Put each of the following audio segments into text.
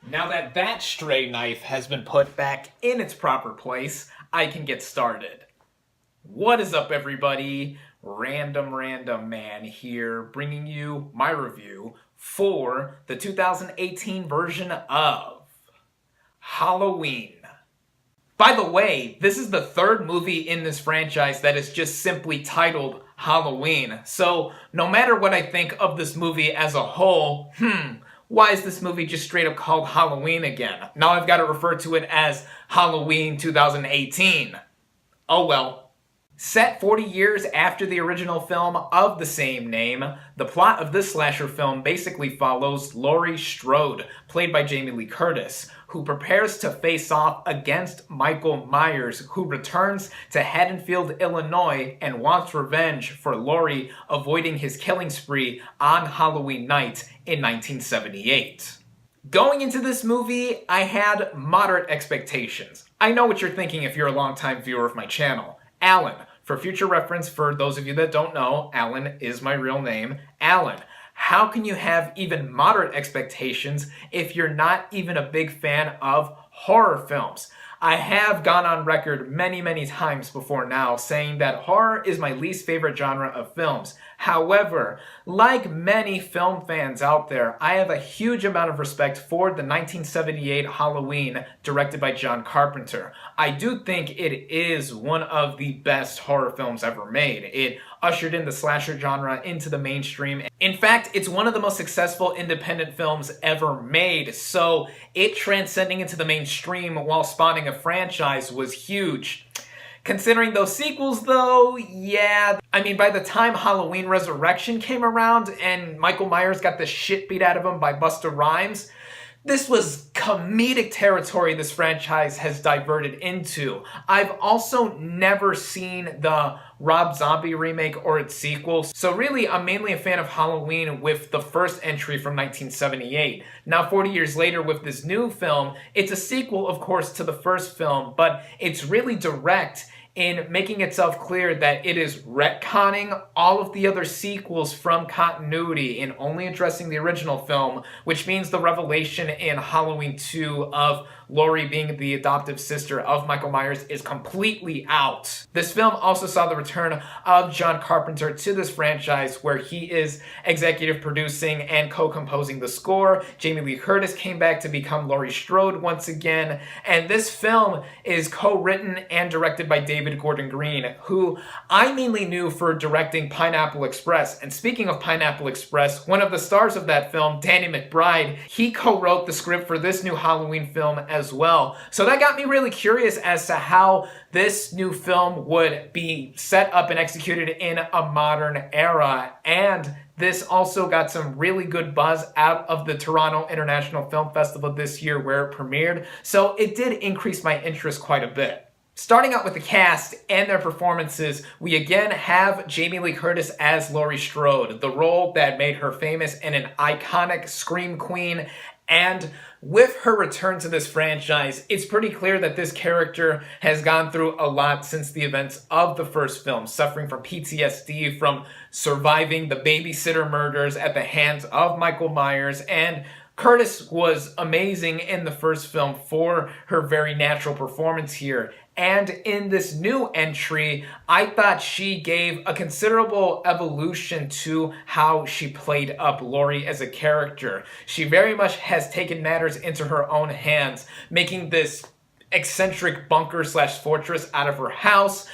Now that stray knife has been put back in its proper place, I can get started. What is up, everybody? Random Man here, bringing you my review for the 2018 version of Halloween. By the way, this is the third movie in this franchise that is just simply titled Halloween. So no matter what I think of this movie as a whole, why is this movie just straight up called Halloween again? Now I've got to refer to it as Halloween 2018. Oh well. Set 40 years after the original film of the same name, the plot of this slasher film basically follows Laurie Strode, played by Jamie Lee Curtis, who prepares to face off against Michael Myers, who returns to Haddonfield, Illinois, and wants revenge for Laurie avoiding his killing spree on Halloween night in 1978. Going into this movie, I had moderate expectations. I know what you're thinking if you're a longtime viewer of my channel. Alan. For future reference, for those of you that don't know, Alan is my real name. Alan, how can you have even moderate expectations if you're not even a big fan of horror films? I have gone on record many times before now saying that horror is my least favorite genre of films. However, like many film fans out there, I have a huge amount of respect for the 1978 Halloween directed by John Carpenter. I do think it is one of the best horror films ever made. It ushered in the slasher genre into the mainstream. In fact, it's one of the most successful independent films ever made, so it transcending into the mainstream while spawning a franchise was huge. Considering those sequels, though, yeah. I mean, by the time Halloween Resurrection came around and Michael Myers got the shit beat out of him by Busta Rhymes, this was comedic territory this franchise has diverted into. I've also never seen the Rob Zombie remake or its sequel, so really I'm mainly a fan of Halloween with the first entry from 1978. Now 40 years later with this new film, it's a sequel of course to the first film, but it's really direct in making itself clear that it is retconning all of the other sequels from continuity and only addressing the original film, which means the revelation in Halloween 2 of Laurie being the adoptive sister of Michael Myers is completely out. This film also saw the return of John Carpenter to this franchise, where he is executive producing and co-composing the score. Jamie Lee Curtis came back to become Laurie Strode once again, and this film is co-written and directed by David Gordon Green, who I mainly knew for directing Pineapple Express. And speaking of Pineapple Express, one of the stars of that film, Danny McBride, he co-wrote the script for this new Halloween film as well. So that got me really curious as to how this new film would be set up and executed in a modern era. And this also got some really good buzz out of the Toronto International Film Festival this year where it premiered. So it did increase my interest quite a bit. Starting out with the cast and their performances, we again have Jamie Lee Curtis as Laurie Strode, the role that made her famous and an iconic scream queen. And with her return to this franchise, it's pretty clear that this character has gone through a lot since the events of the first film, suffering from PTSD from surviving the babysitter murders at the hands of Michael Myers. And Curtis was amazing in the first film for her very natural performance here. And in this new entry, I thought she gave a considerable evolution to how she played up Laurie as a character. She very much has taken matters into her own hands, making this eccentric bunker/fortress out of her house,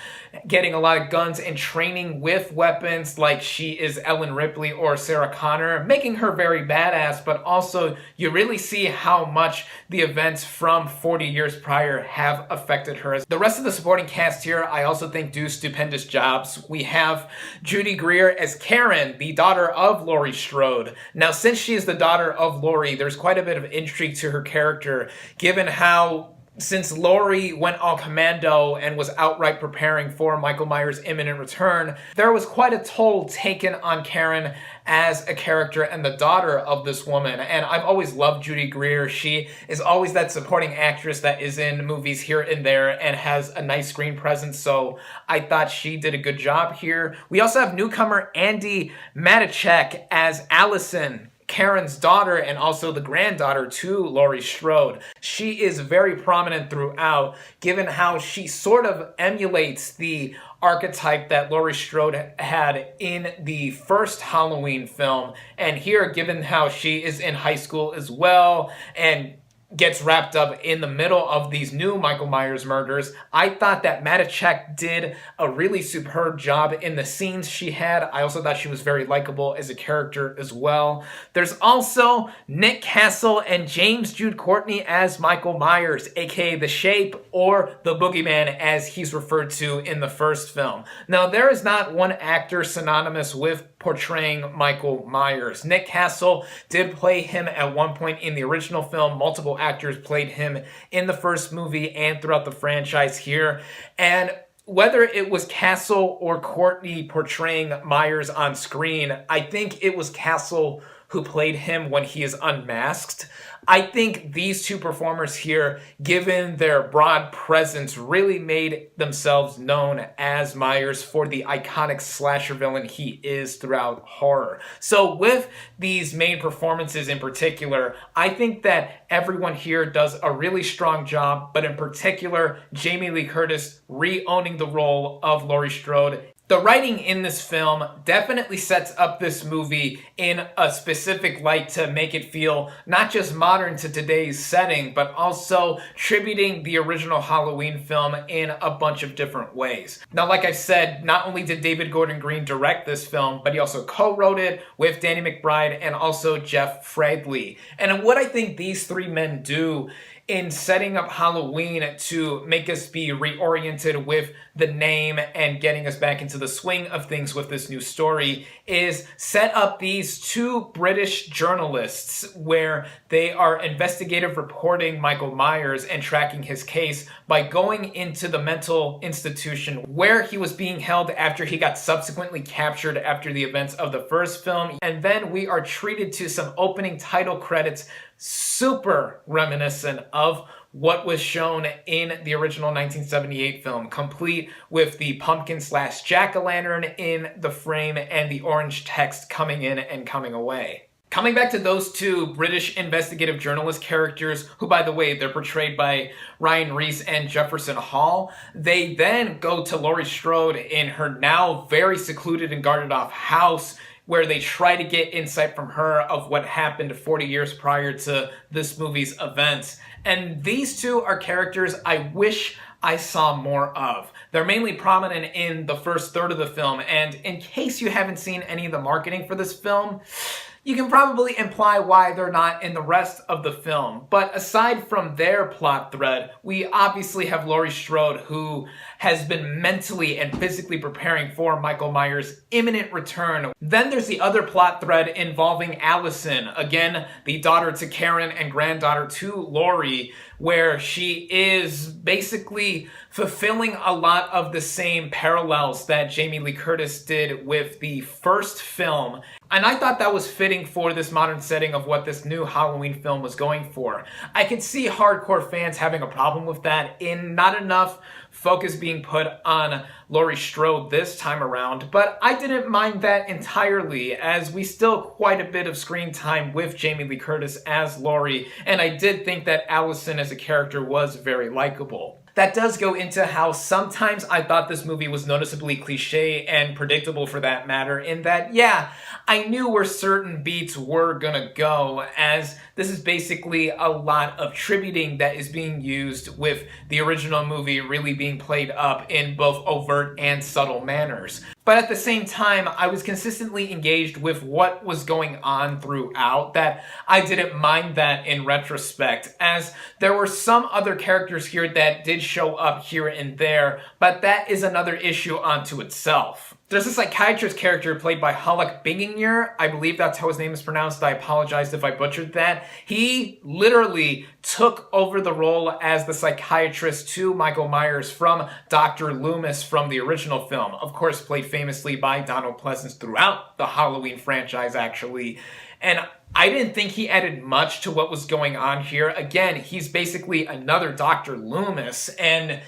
getting a lot of guns and training with weapons like she is Ellen Ripley or Sarah Connor, making her very badass, but also you really see how much the events from 40 years prior have affected her. The rest of the supporting cast here, I also think, do stupendous jobs. We have Judy Greer as Karen, the daughter of Laurie Strode. Now, since she is the daughter of Laurie, there's quite a bit of intrigue to her character, given how since Laurie went all commando and was outright preparing for Michael Myers' imminent return, there was quite a toll taken on Karen as a character and the daughter of this woman. And I've always loved Judy Greer. She is always that supporting actress that is in movies here and there and has a nice screen presence, so I thought she did a good job here. We also have newcomer Andi Matichak as Allison, Karen's daughter and also the granddaughter to Laurie Strode. She is very prominent throughout, given how she sort of emulates the archetype that Laurie Strode had in the first Halloween film. And here, given how she is in high school as well and gets wrapped up in the middle of these new Michael Myers murders, I thought that Matichak did a really superb job in the scenes she had. I also thought she was very likable as a character as well. There's also Nick Castle and James Jude Courtney as Michael Myers, aka The Shape, or the Boogeyman as he's referred to in the first film. Now, there is not one actor synonymous with portraying Michael Myers. Nick Castle did play him at one point in the original film. Multiple actors played him in the first movie and throughout the franchise here. And whether it was Castle or Courtney portraying Myers on screen, I think it was Castle who played him when he is unmasked. I think these two performers here, given their broad presence, really made themselves known as Myers for the iconic slasher villain he is throughout horror. So with these main performances in particular, I think that everyone here does a really strong job, but in particular, Jamie Lee Curtis re-owning the role of Laurie Strode. The writing in this film definitely sets up this movie in a specific light to make it feel not just modern to today's setting, but also tributing the original Halloween film in a bunch of different ways. Now, like I said, not only did David Gordon Green direct this film, but he also co-wrote it with Danny McBride and also Jeff Fradley. And what I think these three men do in setting up Halloween to make us be reoriented with the name and getting us back into the swing of things with this new story is set up these two British journalists where they are investigative reporting Michael Myers and tracking his case by going into the mental institution where he was being held after he got subsequently captured after the events of the first film. And then we are treated to some opening title credits super reminiscent of what was shown in the original 1978 film, complete with the pumpkin slash jack-o'-lantern in the frame and the orange text coming in and coming away. Coming back to those two British investigative journalist characters, who, by the way, they're portrayed by Ryan Reese and Jefferson Hall, they then go to Laurie Strode in her now very secluded and guarded off house, where they try to get insight from her of what happened 40 years prior to this movie's events. And these two are characters I wish I saw more of. They're mainly prominent in the first third of the film, and in case you haven't seen any of the marketing for this film, you can probably imply why they're not in the rest of the film. But aside from their plot thread, we obviously have Laurie Strode, who has been mentally and physically preparing for Michael Myers' imminent return. Then there's the other plot thread involving Allison, again, the daughter to Karen and granddaughter to Laurie, where she is basically fulfilling a lot of the same parallels that Jamie Lee Curtis did with the first film. And I thought that was fitting for this modern setting of what this new Halloween film was going for. I could see hardcore fans having a problem with that in not enough focus being put on Laurie Strode this time around, but I didn't mind that entirely, as we still quite a bit of screen time with Jamie Lee Curtis as Laurie, and I did think that Allison as a character was very likable. That does go into how sometimes I thought this movie was noticeably cliche and predictable for that matter, in that, yeah, I knew where certain beats were gonna go, as this is basically a lot of tributing that is being used, with the original movie really being played up in both overt and subtle manners. But at the same time, I was consistently engaged with what was going on throughout, that I didn't mind that in retrospect, as there were some other characters here that did show up here and there, but that is another issue unto itself. There's a psychiatrist character played by Haluk Binginger. I believe that's how his name is pronounced. I apologize if I butchered that. He literally took over the role as the psychiatrist to Michael Myers from Dr. Loomis from the original film. Of course, played famously by Donald Pleasence throughout the Halloween franchise, actually. And I didn't think he added much to what was going on here. Again, he's basically another Dr. Loomis, and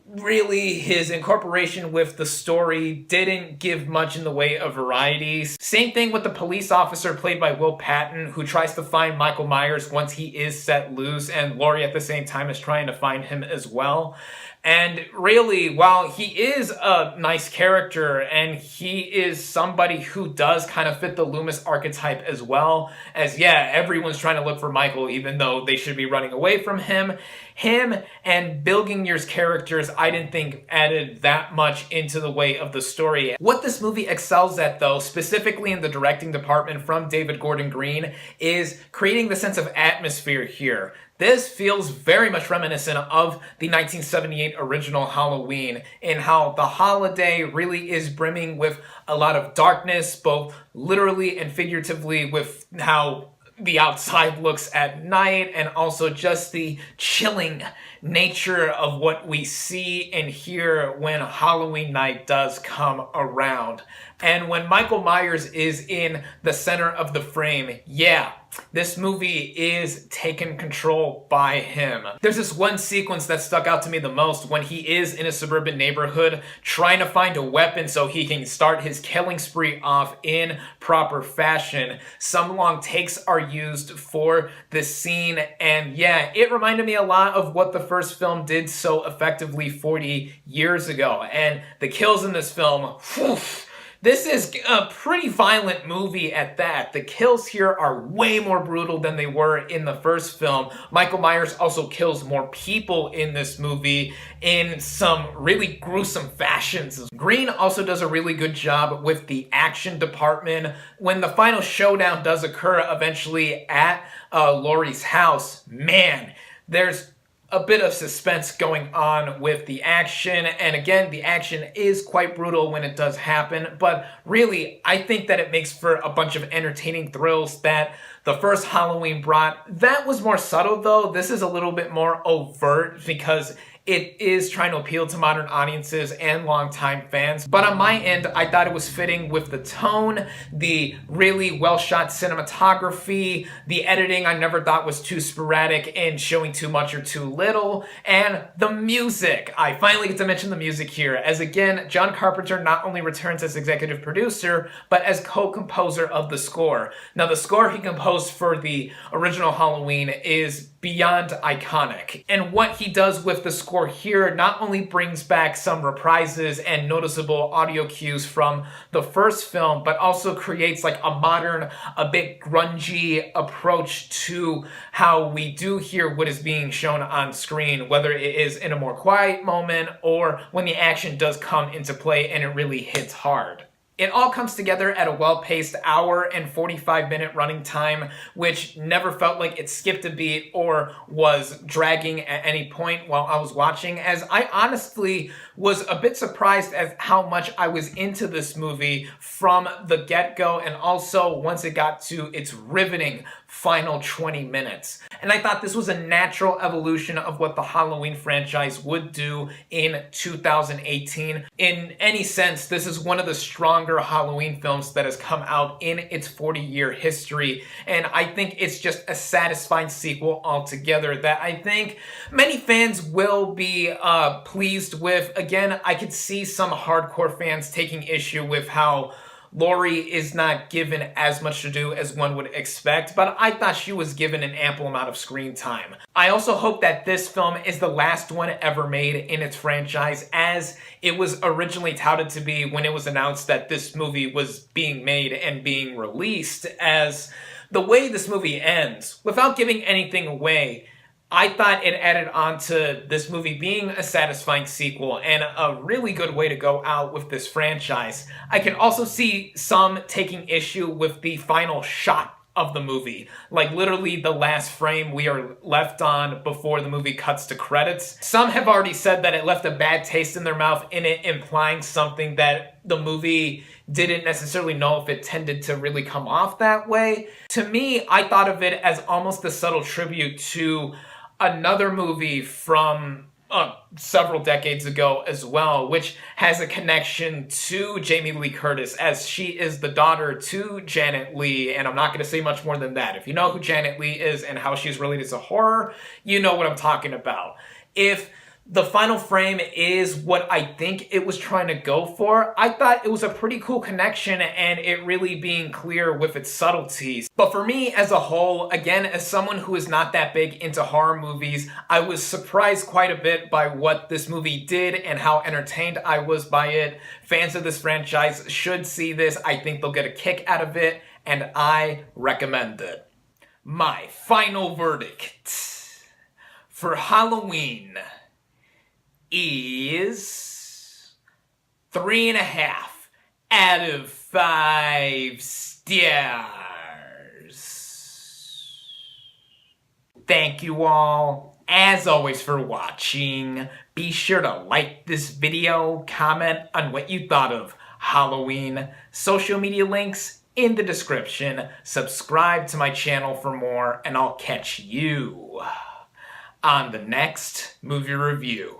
really, his incorporation with the story didn't give much in the way of variety. Same thing with the police officer played by Will Patton, who tries to find Michael Myers once he is set loose, and Laurie at the same time is trying to find him as well. And really, while he is a nice character and he is somebody who does kind of fit the Loomis archetype as well, as yeah, everyone's trying to look for Michael even though they should be running away from him and Bill Ginger's characters I didn't think added that much into the way of the story. What this movie excels at though, specifically in the directing department from David Gordon Green, is creating the sense of atmosphere here. This feels very much reminiscent of the 1978 original Halloween, in how the holiday really is brimming with a lot of darkness, both literally and figuratively, with how the outside looks at night, and also just the chilling nature of what we see and hear when Halloween night does come around. And when Michael Myers is in the center of the frame, yeah, this movie is taken control by him. There's this one sequence that stuck out to me the most, when he is in a suburban neighborhood trying to find a weapon so he can start his killing spree off in proper fashion. Some long takes are used for this scene, and yeah, it reminded me a lot of what the first film did so effectively 40 years ago. And the kills in this film, whew, this is a pretty violent movie at that. The kills here are way more brutal than they were in the first film. Michael Myers also kills more people in this movie in some really gruesome fashions. Green also does a really good job with the action department. When the final showdown does occur eventually at Laurie's house, man, there's a bit of suspense going on with the action, and again, the action is quite brutal when it does happen, but really, I think that it makes for a bunch of entertaining thrills that the first Halloween brought. That was more subtle though. This is a little bit more overt because it is trying to appeal to modern audiences and longtime fans. But on my end, I thought it was fitting with the tone, the really well-shot cinematography, the editing I never thought was too sporadic and showing too much or too little, and the music. I finally get to mention the music here, as again, John Carpenter not only returns as executive producer, but as co-composer of the score. Now, the score he composed for the original Halloween is beyond iconic. And what he does with the score here not only brings back some reprises and noticeable audio cues from the first film, but also creates like a modern, a bit grungy approach to how we do hear what is being shown on screen, whether it is in a more quiet moment or when the action does come into play and it really hits hard. It all comes together at a well-paced hour and 45-minute running time, which never felt like it skipped a beat or was dragging at any point while I was watching, as I honestly was a bit surprised at how much I was into this movie from the get-go, and also once it got to its riveting final 20 minutes. And I thought this was a natural evolution of what the Halloween franchise would do in 2018. In any sense, this is one of the stronger Halloween films that has come out in its 40-year history, and I think it's just a satisfying sequel altogether that I think many fans will be pleased with. Again, I could see some hardcore fans taking issue with how Laurie is not given as much to do as one would expect, but I thought she was given an ample amount of screen time. I also hope that this film is the last one ever made in its franchise, as it was originally touted to be when it was announced that this movie was being made and being released, as the way this movie ends, without giving anything away, I thought it added on to this movie being a satisfying sequel and a really good way to go out with this franchise. I can also see some taking issue with the final shot of the movie, like literally the last frame we are left on before the movie cuts to credits. Some have already said that it left a bad taste in their mouth, in it implying something that the movie didn't necessarily know if it tended to really come off that way. To me, I thought of it as almost a subtle tribute to another movie from several decades ago as well, which has a connection to Jamie Lee Curtis, as she is the daughter to Janet Leigh, and I'm not going to say much more than that. If you know who Janet Leigh is and how she's related to horror, you know what I'm talking about. If the final frame is what I think it was trying to go for, I thought it was a pretty cool connection and it really being clear with its subtleties. But for me as a whole, again, as someone who is not that big into horror movies, I was surprised quite a bit by what this movie did and how entertained I was by it. Fans of this franchise should see this. I think they'll get a kick out of it, and I recommend it. My final verdict for Halloween is 3.5 out of 5 stars. Thank you all, as always, for watching. Be sure to like this video, comment on what you thought of Halloween, social media links in the description, subscribe to my channel for more, and I'll catch you on the next movie review.